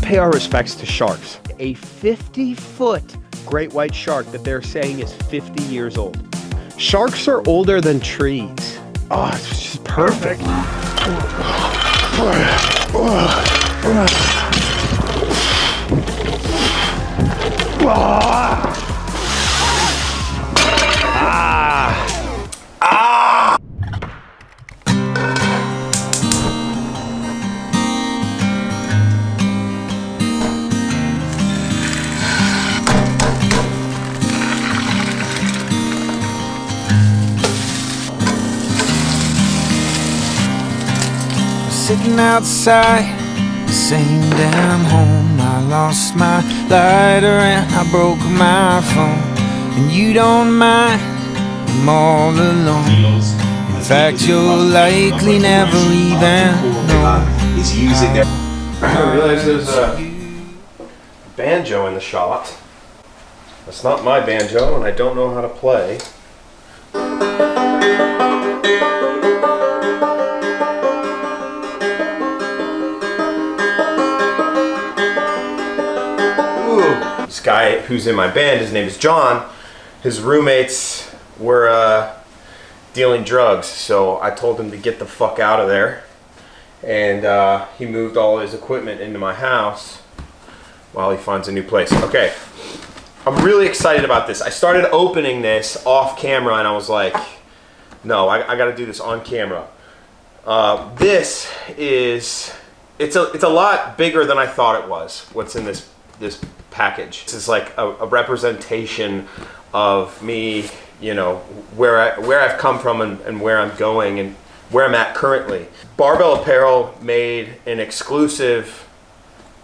pay our respects to sharks. A 50-foot great white shark that they're saying is 50 years old. Sharks are older than trees. Oh, it's just perfect. Sitting outside the same damn home. I lost my lighter and I broke my phone. And you don't mind, I'm all alone. In fact, you'll likely never even know. He's using their... I didn't realize there's a banjo in the shot. That's not my banjo and I don't know how to play. This guy who's in my band, his name is John. His roommates were dealing drugs, so I told him to get the fuck out of there. And he moved all his equipment into my house while he finds a new place. Okay, I'm really excited about this. I started opening this off camera and I was like, no, I gotta do this on camera. This is, it's a lot bigger than I thought it was, what's in this package. This is like a representation of me, you know, where I've come from and where I'm going and where I'm at currently. Barbell Apparel made an exclusive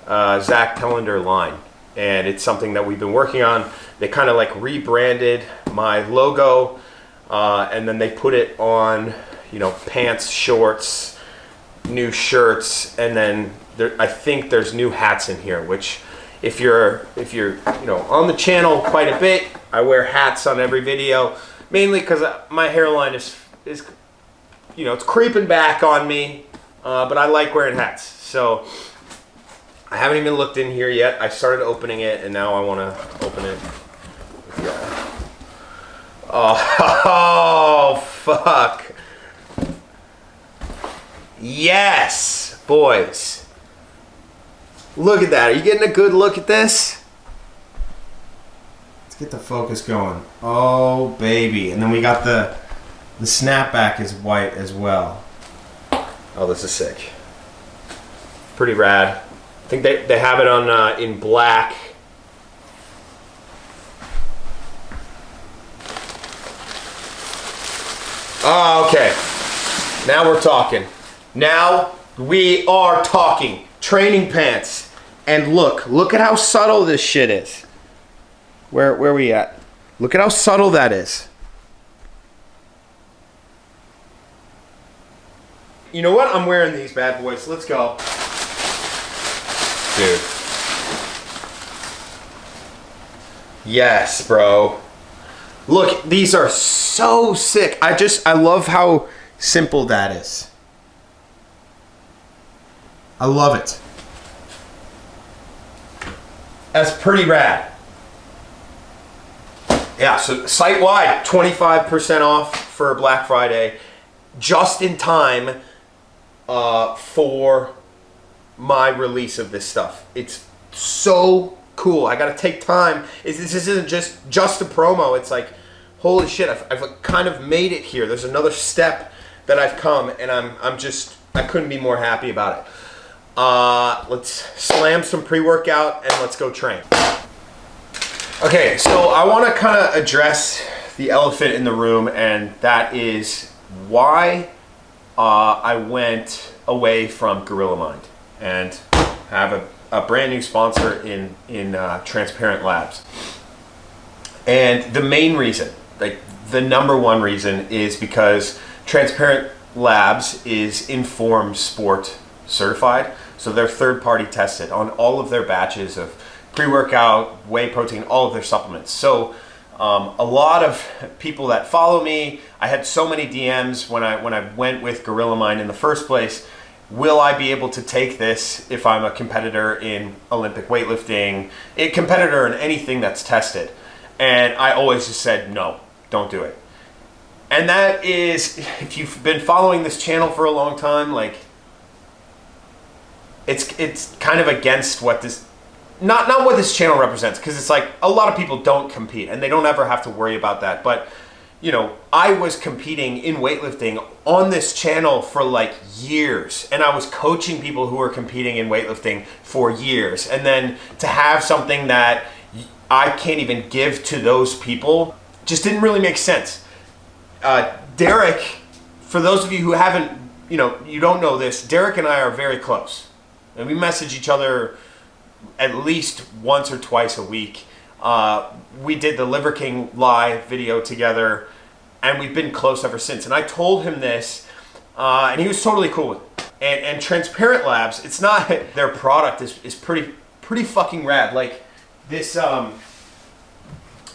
Zach Tellender line, and it's something that we've been working on. They kind of like rebranded my logo, and then they put it on, you know, pants, shorts, new shirts, and then I think there's new hats in here, which if you're you know, on the channel quite a bit, I wear hats on every video, mainly because my hairline is you know, it's creeping back on me, but I like wearing hats. So I haven't even looked in here yet. I started opening it and now I want to open it with y'all. Oh, fuck. Yes, boys. Look at that. Are you getting a good look at this? Let's get the focus going. Oh, baby. And then we got the snapback is white as well. Oh, this is sick. Pretty rad. I think they have it on in black. Oh, okay. Now we're talking. Now we are talking. Training pants. And look at how subtle this shit is. Where are we at? Look at how subtle that is. You know what? I'm wearing these bad boys. Let's go. Dude. Yes, bro. Look, these are so sick. I love how simple that is. I love it. That's pretty rad. Yeah, so site-wide, 25% off for Black Friday. Just in time for my release of this stuff. It's so cool. I gotta take time. This isn't just a promo. It's like, holy shit, I've kind of made it here. There's another step that I've come, and I couldn't be more happy about it. Let's slam some pre-workout and let's go train. Okay, so I want to kind of address the elephant in the room, and that is why I went away from Gorillamind and have a brand new sponsor in Transparent Labs. And the main reason, like the number one reason, is because Transparent Labs is Informed Sport certified. So they're third-party tested on all of their batches of pre-workout, whey protein, all of their supplements. So a lot of people that follow me, I had so many DMs when I went with Gorillamind in the first place, will I be able to take this if I'm a competitor in Olympic weightlifting, a competitor in anything that's tested? And I always just said, no, don't do it. And that is, if you've been following this channel for a long time, like, it's kind of against what this, not what this channel represents, because it's like a lot of people don't compete and they don't ever have to worry about that. But, you know, I was competing in weightlifting on this channel for like years, and I was coaching people who were competing in weightlifting for years. And then to have something that I can't even give to those people just didn't really make sense. Derek, for those of you who haven't, you know, you don't know this, Derek and I are very close. And we message each other at least once or twice a week. We did the Liver King live video together, and we've been close ever since. And I told him this, and he was totally cool with it. And Transparent Labs, it's not, their product is pretty fucking rad. Like this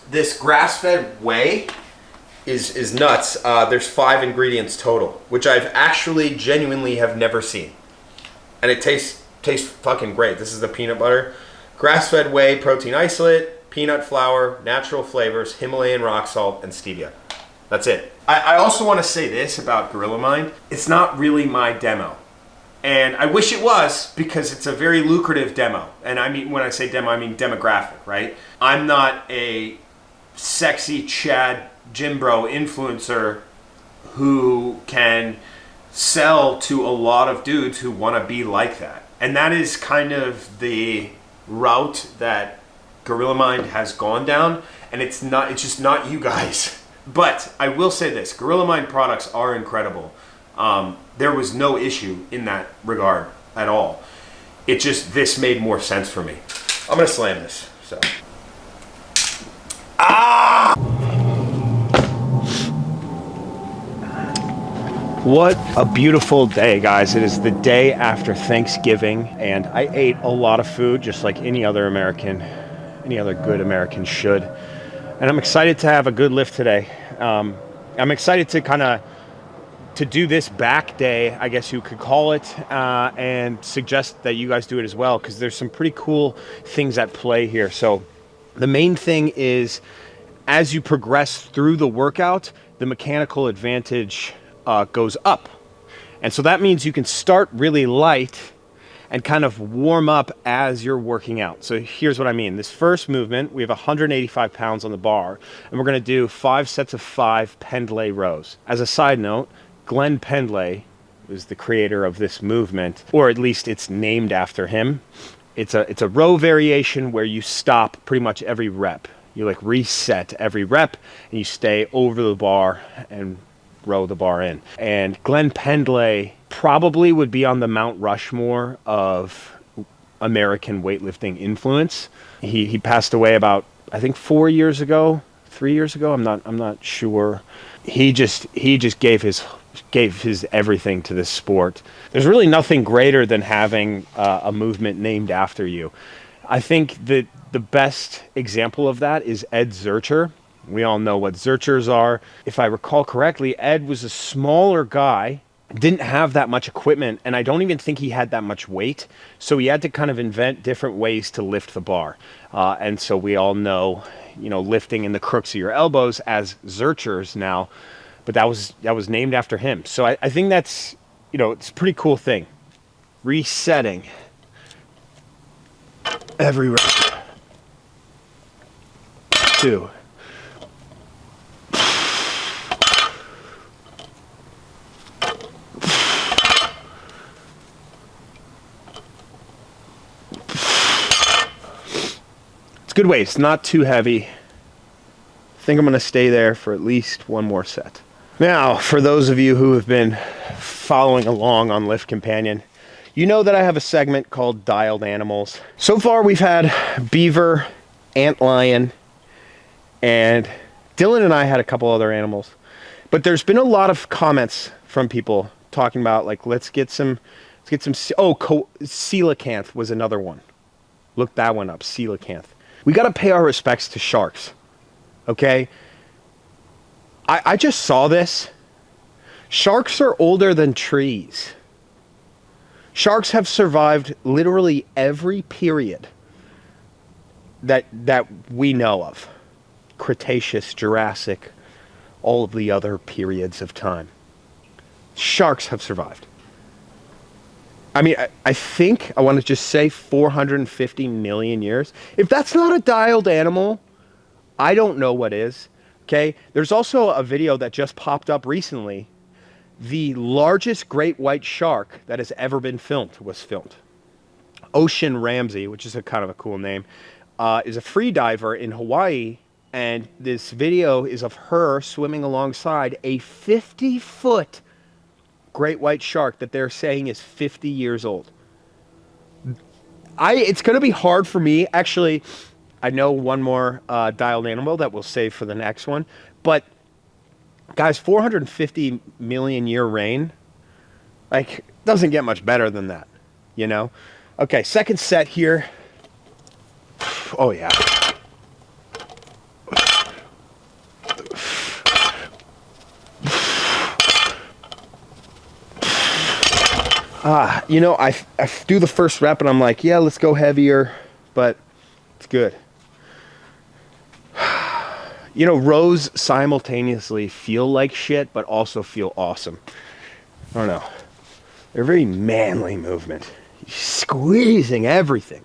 this grass-fed whey is nuts. There's 5 ingredients total, which I've actually genuinely have never seen. And it tastes fucking great. This is the peanut butter. Grass-fed whey, protein isolate, peanut flour, natural flavors, Himalayan rock salt, and stevia. That's it. I also want to say this about Gorillamind. It's not really my demo. And I wish it was, because it's a very lucrative demo. And I mean, when I say demo, I mean demographic, right? I'm not a sexy Chad gym bro influencer who can sell to a lot of dudes who want to be like that. And that is kind of the route that Gorillamind has gone down, and it's just not you guys. But I will say this, Gorillamind products are incredible. There was no issue in that regard at all. It just, this made more sense for me. I'm gonna slam this, so. What a beautiful day, guys. It is the day after Thanksgiving, and I ate a lot of food just like any other good American should. And I'm excited to have a good lift today. I'm excited to do this back day, I guess you could call it, and suggest that you guys do it as well, because there's some pretty cool things at play here. So the main thing is, as you progress through the workout, the mechanical advantage goes up. And so that means you can start really light and kind of warm up as you're working out. So here's what I mean. This first movement, we have 185 pounds on the bar, and we're gonna do 5 sets of 5 Pendlay rows. As a side note, Glenn Pendlay was the creator of this movement, or at least it's named after him. It's a row variation where you stop pretty much every rep. You like reset every rep, and you stay over the bar and row the bar in. And Glenn Pendlay probably would be on the Mount Rushmore of American weightlifting influence. He passed away about, I think 3 years ago. I'm not sure. He just gave his everything to this sport. There's really nothing greater than having a movement named after you. I think that the best example of that is Ed Zurcher. We all know what Zurchers are. If I recall correctly, Ed was a smaller guy, didn't have that much equipment, and I don't even think he had that much weight. So he had to kind of invent different ways to lift the bar. And so we all know, lifting in the crooks of your elbows as Zurchers now, but that was named after him. So I think that's, it's a pretty cool thing. Resetting every rep. 2. Good weight. It's not too heavy. I think I'm going to stay there for at least one more set. Now, for those of you who have been following along on Lift Companion, you know that I have a segment called Dialed Animals. So far, we've had beaver, antlion, and Dylan and I had a couple other animals. But there's been a lot of comments from people talking about, like, let's get some, coelacanth was another one. Look that one up, coelacanth. We got to pay our respects to sharks, okay? I just saw this. Sharks are older than trees. Sharks have survived literally every period that we know of. Cretaceous, Jurassic, all of the other periods of time. Sharks have survived. I mean, I think, I want to just say 450 million years. If that's not a dialed animal, I don't know what is. Okay? There's also a video that just popped up recently. The largest great white shark that has ever been filmed was filmed. Ocean Ramsey, which is a kind of a cool name, is a free diver in Hawaii. And this video is of her swimming alongside a 50-foot great white shark that they're saying is 50 years old. It's going to be hard for me. Actually, I know one more dialed animal that we'll save for the next one. But, guys, 450 million year reign, like, doesn't get much better than that, you know? Okay, second set here. Oh, yeah. You know, I do the first rep and I'm like, yeah, let's go heavier, but it's good. You know, rows simultaneously feel like shit, but also feel awesome. I don't know. They're a very manly movement. You're squeezing everything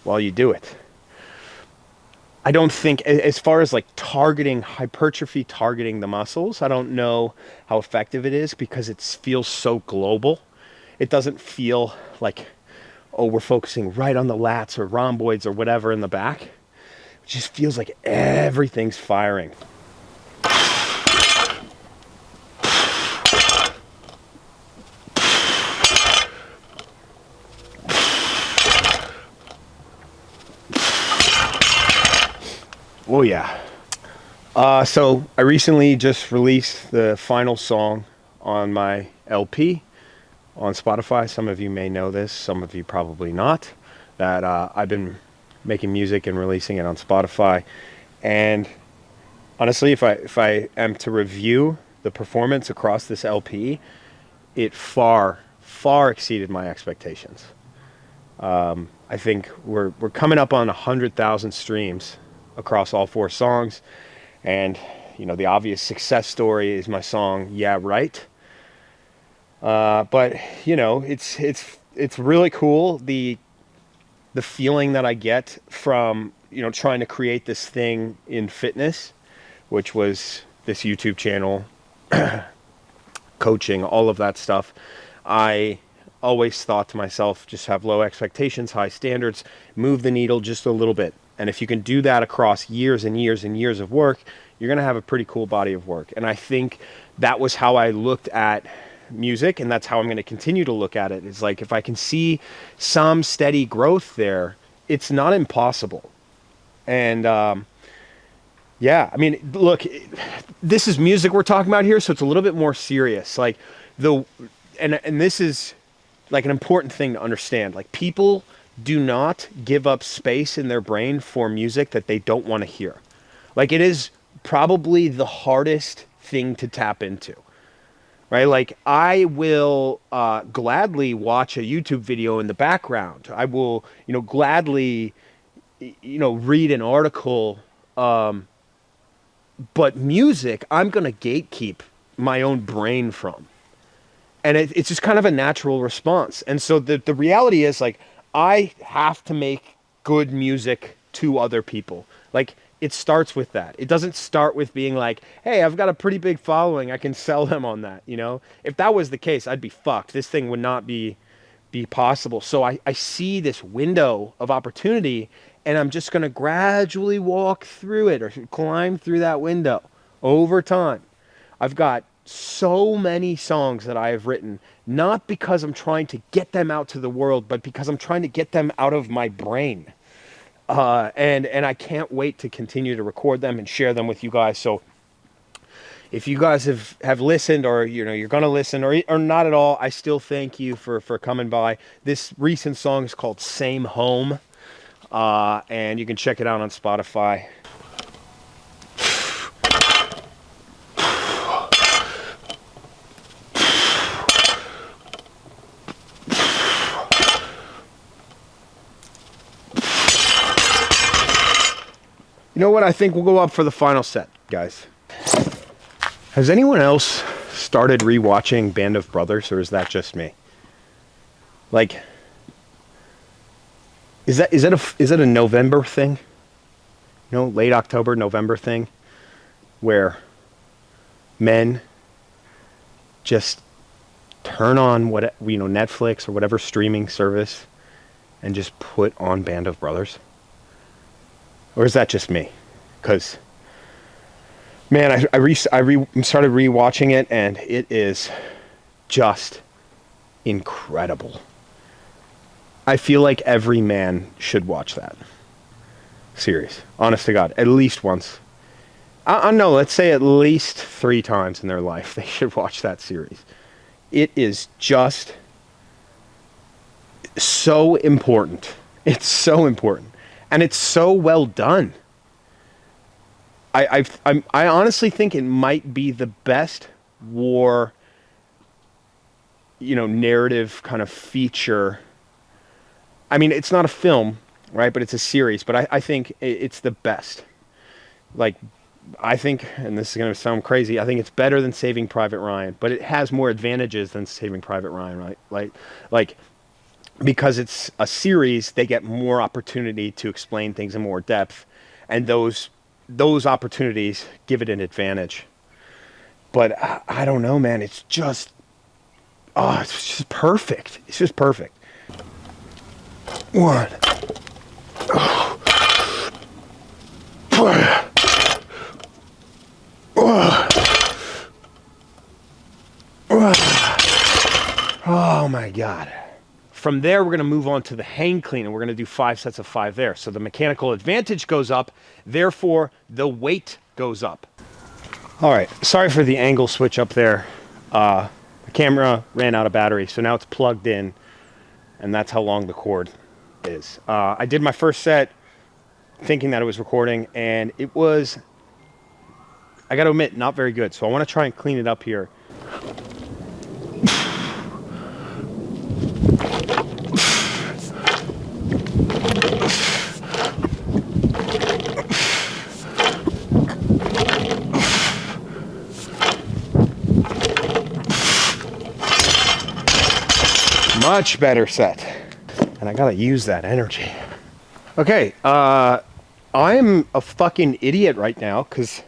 while you do it. I don't think, as far as like targeting, hypertrophy targeting the muscles, I don't know how effective it is because it feels so global. It doesn't feel like, oh, we're focusing right on the lats or rhomboids or whatever in the back. It just feels like everything's firing. Oh, yeah. So I recently just released the final song on my LP on Spotify. Some of you may know this, some of you probably not, that I've been making music and releasing it on Spotify. And honestly, if I am to review the performance across this LP, it far exceeded my expectations. I think we're coming up on 100,000 streams across all 4 songs. And, you know, the obvious success story is my song, Yeah, Right. But you know, it's really cool, the feeling that I get from, you know, trying to create this thing in fitness, which was this YouTube channel, coaching, all of that stuff. I always thought to myself, just have low expectations, high standards, move the needle just a little bit. And if you can do that across years and years and years of work, you're going to have a pretty cool body of work. And I think that was how I looked at music, and that's how I'm going to continue to look at it. It's like, if I can see some steady growth there, it's not impossible. And yeah, I mean, look, this is music we're talking about here, so it's a little bit more serious. Like and this is like an important thing to understand. Like, people do not give up space in their brain for music that they don't want to hear. Like, it is probably the hardest thing to tap into. Right? Like, I will gladly watch a YouTube video in the background. I will, you know, gladly, you know, read an article. But music, I'm going to gatekeep my own brain from. And it's just kind of a natural response. And so the reality is, like, I have to make good music to other people. Like, it starts with that. It doesn't start with being like, hey, I've got a pretty big following, I can sell them on that, you know? If that was the case, I'd be fucked. This thing would not be possible. So I see this window of opportunity, and I'm just going to gradually walk through it or climb through that window over time. I've got so many songs that I have written, not because I'm trying to get them out to the world, but because I'm trying to get them out of my brain. And I can't wait to continue to record them and share them with you guys. So if you guys have listened, or, you know, you're going to listen, or not at all, I still thank you for coming by. This recent song is called Same Home. And you can check it out on Spotify. You know what? I think we'll go up for the final set, guys. Has anyone else started rewatching Band of Brothers, or is that just me? Like, is that a November thing? You know, late October, November thing, where men just turn on Netflix or whatever streaming service and just put on Band of Brothers? Or is that just me? Because, man, I started rewatching it, and it is just incredible. I feel like every man should watch that. Serious. Honest to God. At least once. I know, let's say at least 3 times in their life they should watch that series. It is just so important. It's so important. And it's so well done. I honestly think it might be the best war, narrative kind of feature. I mean, it's not a film, right? But it's a series. But I think it's the best. Like, I think, and this is going to sound crazy, I think it's better than Saving Private Ryan, but it has more advantages than Saving Private Ryan, right? Like, because it's a series, they get more opportunity to explain things in more depth, and those opportunities give it an advantage. But I don't know, man. It's just perfect. It's just perfect. One. Oh my God. From there, we're going to move on to the hang clean, and we're going to do 5 sets of 5 there. So the mechanical advantage goes up, therefore the weight goes up. All right, sorry for the angle switch up there. The camera ran out of battery, so now it's plugged in, and that's how long the cord is. I did my first set thinking that it was recording, and it was, I got to admit, not very good. So I want to try and clean it up here. Much better set. And I gotta use that energy. Okay, I'm a fucking idiot right now because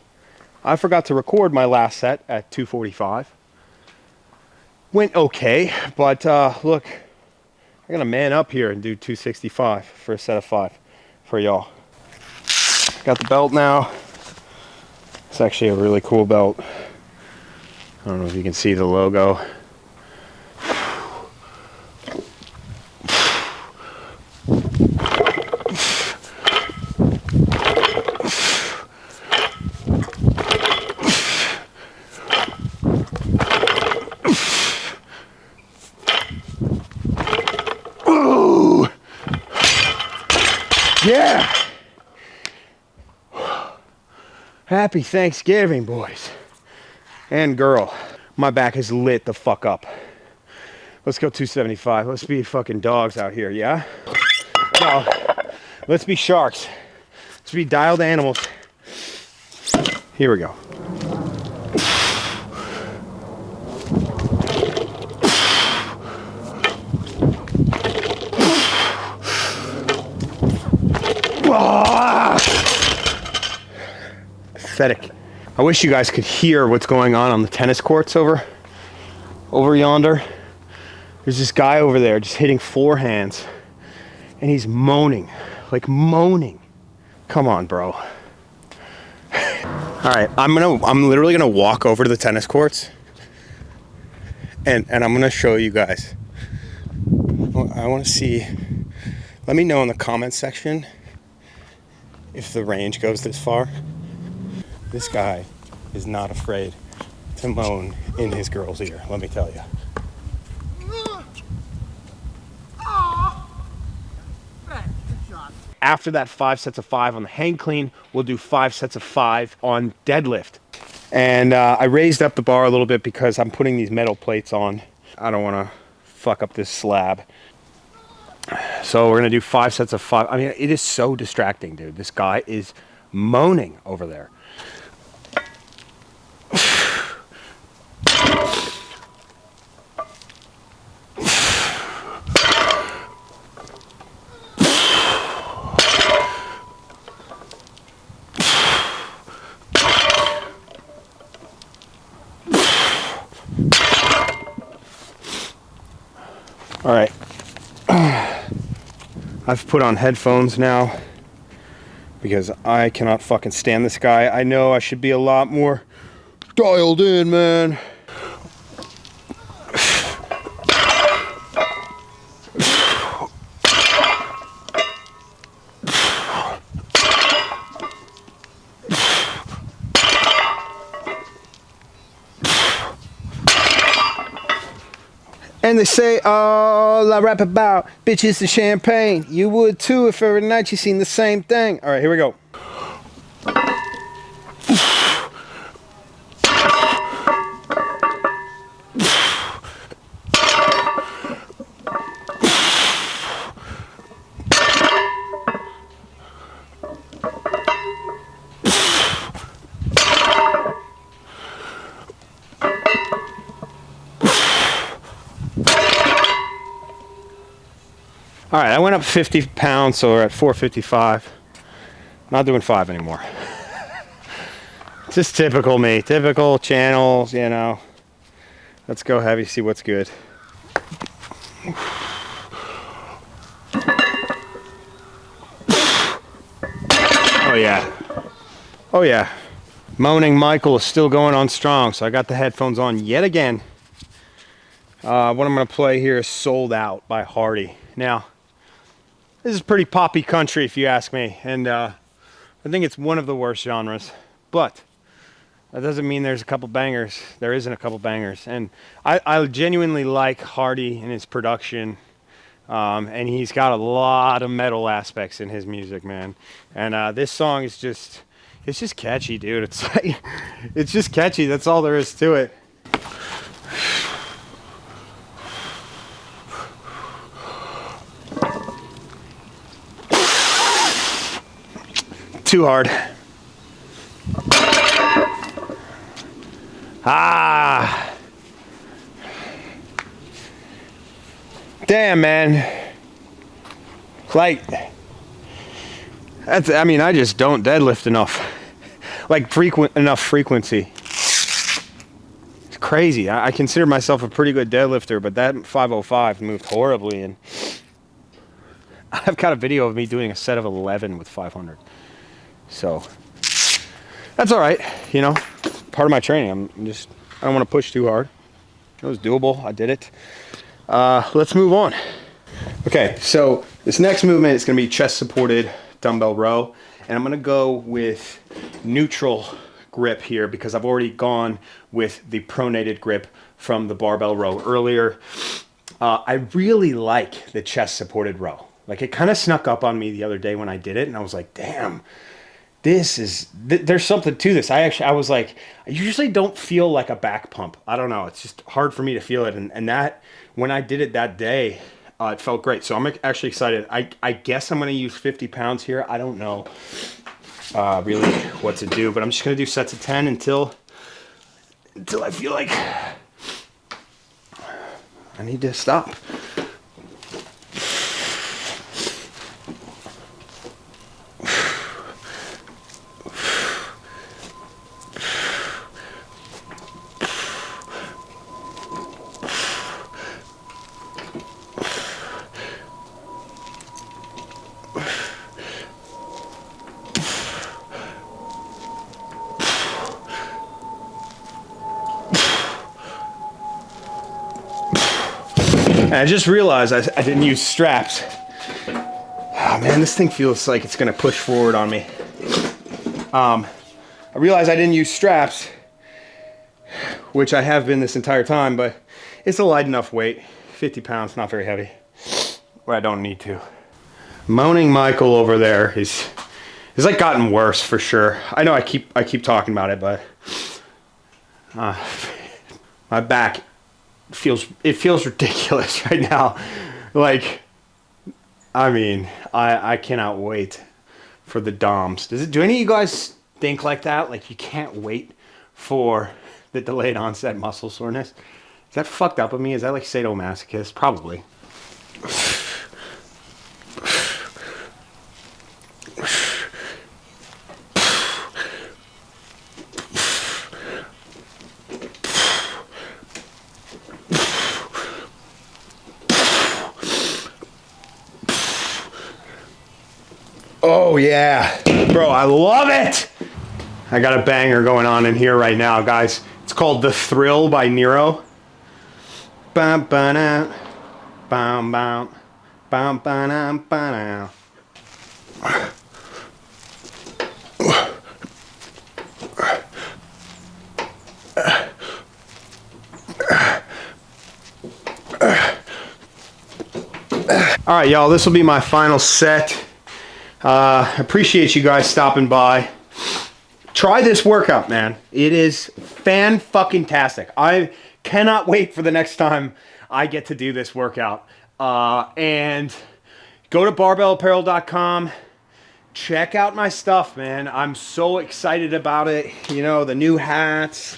I forgot to record my last set at 2:45. Went okay, but look, I'm gonna man up here and do 265 for a set of 5 for y'all. Got the belt now. It's actually a really cool belt. I don't know if you can see the logo. Yeah! Happy Thanksgiving, boys. And girl. My back is lit the fuck up. Let's go 275. Let's be fucking dogs out here, yeah? No. Let's be sharks. Let's be dialed animals. Here we go. Pathetic. I wish you guys could hear what's going on the tennis courts over yonder. There's this guy over there just hitting forehands, and he's moaning, like moaning. Come on, bro. All right, I'm literally gonna walk over to the tennis courts, and I'm gonna show you guys. I want to see. Let me know in the comments section if the range goes this far. This guy is not afraid to moan in his girl's ear, let me tell you. After that 5 sets of 5 on the hang clean, we'll do 5 sets of 5 on deadlift. And I raised up the bar a little bit because I'm putting these metal plates on. I don't want to fuck up this slab. So we're going to do 5 sets of 5. I mean, it is so distracting, dude. This guy is moaning over there. All right, I've put on headphones now because I cannot fucking stand this guy. I know I should be a lot more dialed in, man. And they say all I rap about, bitches and champagne. You would too if every night you seen the same thing. All right, here we go. All right, I went up 50 pounds, so we're at 455. Not doing 5 anymore. Just typical me, typical channels, you know. Let's go heavy, see what's good. Oh yeah. Oh yeah. Moaning Michael is still going on strong, so I got the headphones on yet again. What I'm gonna play here is Sold Out by Hardy. Now, this is pretty poppy country if you ask me, and I think it's one of the worst genres, but that doesn't mean there's a couple bangers. There isn't a couple bangers, and I genuinely like Hardy and his production, and he's got a lot of metal aspects in his music, man. And this song is just, it's just catchy, dude. It's like, it's just catchy. That's all there is to it. Too hard. Ah. Damn, man. Like, that's, I mean, I just don't deadlift enough. Like, enough frequency. It's crazy. I consider myself a pretty good deadlifter, but that 505 moved horribly, and I've got a video of me doing a set of 11 with 500. So that's all right, you know, part of my training. I don't want to push too hard. It was doable. I did it. Let's move on. Okay, so this next movement is going to be chest supported dumbbell row, and I'm going to go with neutral grip here because I've already gone with the pronated grip from the barbell row earlier. I really like the chest supported row. Like, it kind of snuck up on me the other day when I did it, and I was like, damn. There's something to this. I was like, I usually don't feel like a back pump. I don't know. It's just hard for me to feel it. And that, when I did it that day, it felt great. So I'm actually excited. I guess I'm going to use 50 pounds here. I don't know really what to do, but I'm just going to do sets of 10 until I feel like I need to stop. And I just realized I didn't use straps. Oh man, this thing feels like it's gonna push forward on me. I realized I didn't use straps, which I have been this entire time, but it's a light enough weight. 50 pounds, not very heavy, where I don't need to. Moaning Michael over there is like gotten worse for sure. I know I keep talking about it, but my back feels ridiculous right now. Like, I mean, I cannot wait for the DOMs. Do any of you guys think like that? Like you can't wait for the delayed onset muscle soreness? Is that fucked up of me? Is that like sadomasochist? Probably. Oh yeah, bro, I love it. I got a banger going on in here right now, guys. It's called The Thrill by Nero. Bam, bam, bam, bam, bam, bam, bam. All right, y'all, this will be my final set. Appreciate you guys stopping by. Try this workout, man. It is fan-fucking-tastic. I cannot wait for the next time I get to do this workout. And go to barbellapparel.com. Check out my stuff, man. I'm so excited about it. You know, the new hats,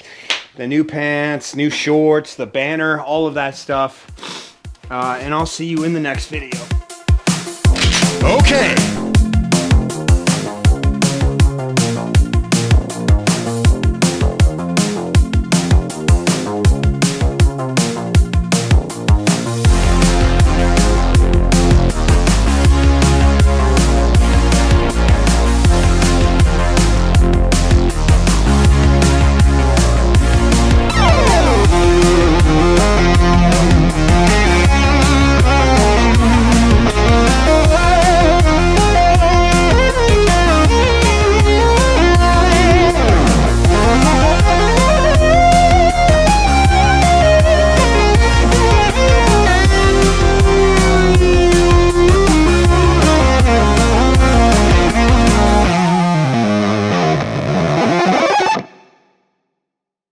the new pants, new shorts, the banner, all of that stuff. And I'll see you in the next video. Okay.